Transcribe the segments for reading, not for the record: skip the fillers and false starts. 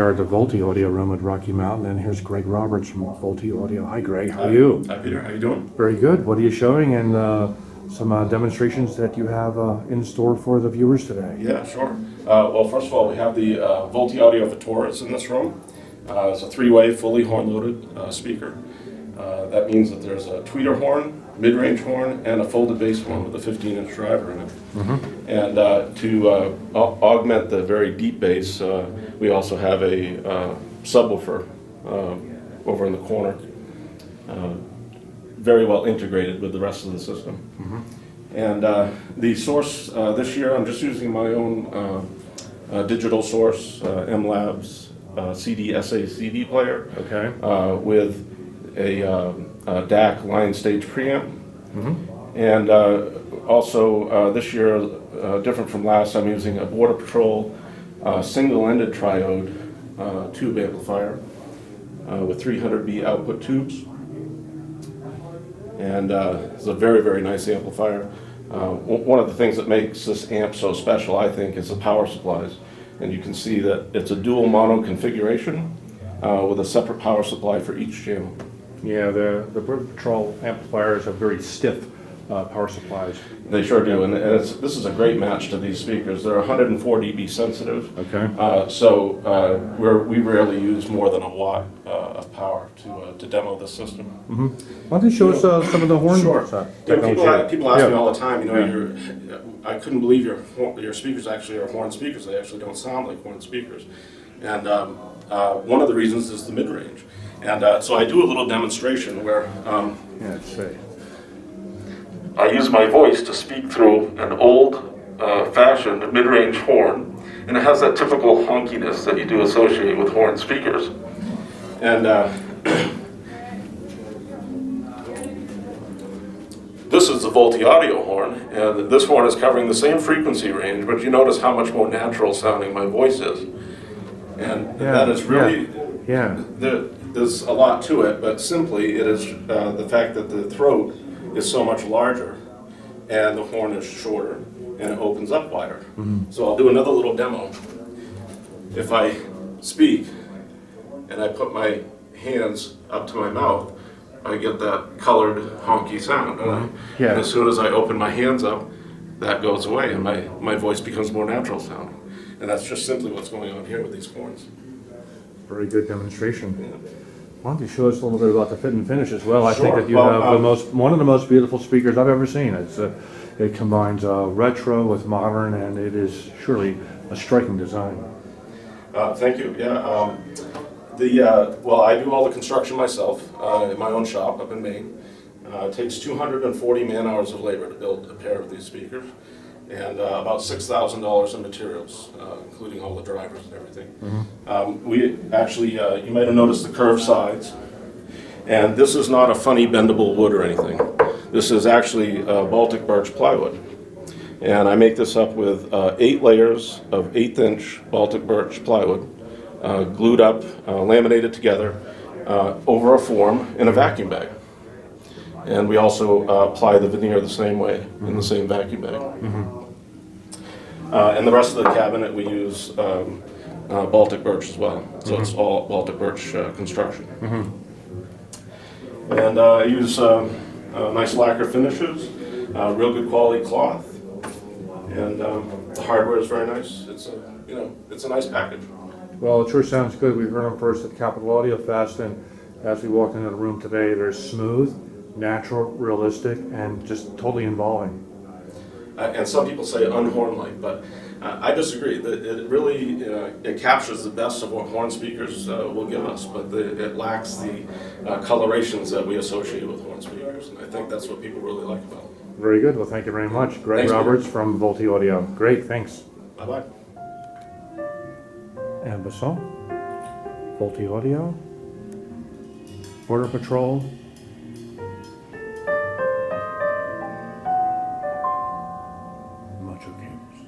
We are at the Volti Audio Room at Rocky Mountain, and here's Greg Roberts from Volti Audio. Hi, Greg. How are you? Hi, Peter. How you doing? Very good. What are you showing, and some demonstrations that you have in store for the viewers today? Yeah, sure. Well, first of all, we have the Volti Audio Vitoris in this room. It's a three-way, fully horn-loaded speaker. That means that there's a tweeter horn, mid-range horn, and a folded bass horn with a 15-inch driver in it. Mm-hmm. And to augment the very deep bass, we also have a subwoofer over in the corner, very well integrated with the rest of the system. Mm-hmm. And the source this year, I'm just using my own digital source, MLabs CD-SA CD player, Okay. with a DAC line stage preamp. Mm-hmm. And also this year, different from last, I'm using a Border Patrol single-ended triode tube amplifier with 300B output tubes. And it's a very, very nice amplifier. One of the things that makes this amp so special, I think, is the power supplies. And you can see that it's a dual mono configuration with a separate power supply for each channel. Yeah, the Border Patrol amplifiers have very stiff power supplies. They sure do, and this is a great match to these speakers. They're 104 dB sensitive. Okay. So we rarely use more than a watt of power to demo this system. Mm-hmm. Why don't you show us some of the horn Sure. technology? People ask me all the time, I couldn't believe your speakers actually are horn speakers. They actually don't sound like horn speakers. And one of the reasons is the mid-range. And so I do a little demonstration where Yeah, let's see. I use my voice to speak through an old-fashioned mid-range horn, and it has that typical honkiness that you do associate with horn speakers. And this is the Volti Audio horn, and this horn is covering the same frequency range, but you notice how much more natural sounding my voice is. And that is really, there's a lot to it, but simply it is the fact that the throat is so much larger and the horn is shorter and it opens up wider. Mm-hmm. So I'll do another little demo. If I speak and I put my hands up to my mouth, I get that colored honky sound. Mm-hmm. And as soon as I open my hands up, that goes away and my voice becomes more natural sounding. And that's just simply what's going on here with these horns. Very good demonstration. Yeah. Why don't you show us a little bit about the fit and finish as well? I Sure. think that you have one of the most beautiful speakers I've ever seen. It combines retro with modern, and it is surely a striking design. Thank you. Yeah. Well, I do all the construction myself in my own shop up in Maine. It takes 240 man-hours of labor to build a pair of these speakers, and about $6,000 in materials, including all the drivers and everything. Mm-hmm. We actually, you might have noticed the curved sides, and this is not a funny bendable wood or anything. This is actually Baltic birch plywood, and I make this up with 8 layers of 1/8-inch Baltic birch plywood, glued up, laminated together over a form in a vacuum bag. And we also apply the veneer the same way in the same vacuum bag. Mm-hmm. And the rest of the cabinet we use Baltic birch as well. So it's all Baltic birch construction. Mm-hmm. And I use nice lacquer finishes, real good quality cloth, and the hardware is very nice. It's a nice package. Well, it sure sounds good. We heard them first at Capitol Audio Fest, and as we walked into the room today, they're smooth, natural, realistic, and just totally involving. And some people say unhorn-like, but I disagree. It really it captures the best of what horn speakers will give us, but it lacks the colorations that we associate with horn speakers, and I think that's what people really like about it. Very good. Well, thank you very much. Greg Roberts from Volti Audio. Great, thanks. Bye-bye. And Basson, Volti Audio, Border Patrol, Mocho Cables.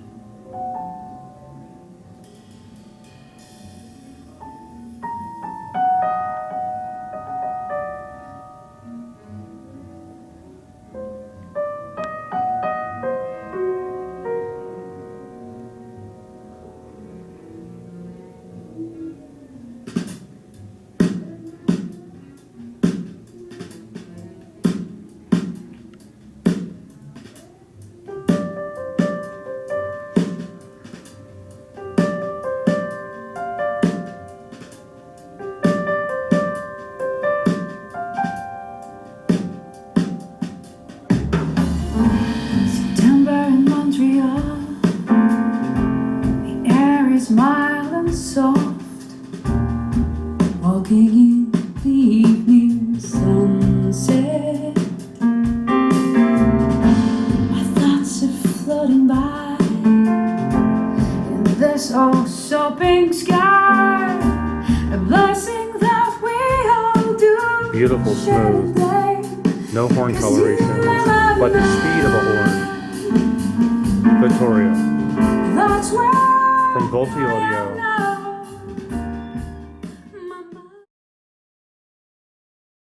beautiful, smooth, no horn colorations, but the speed of a horn. Victoria. From Volti Audio.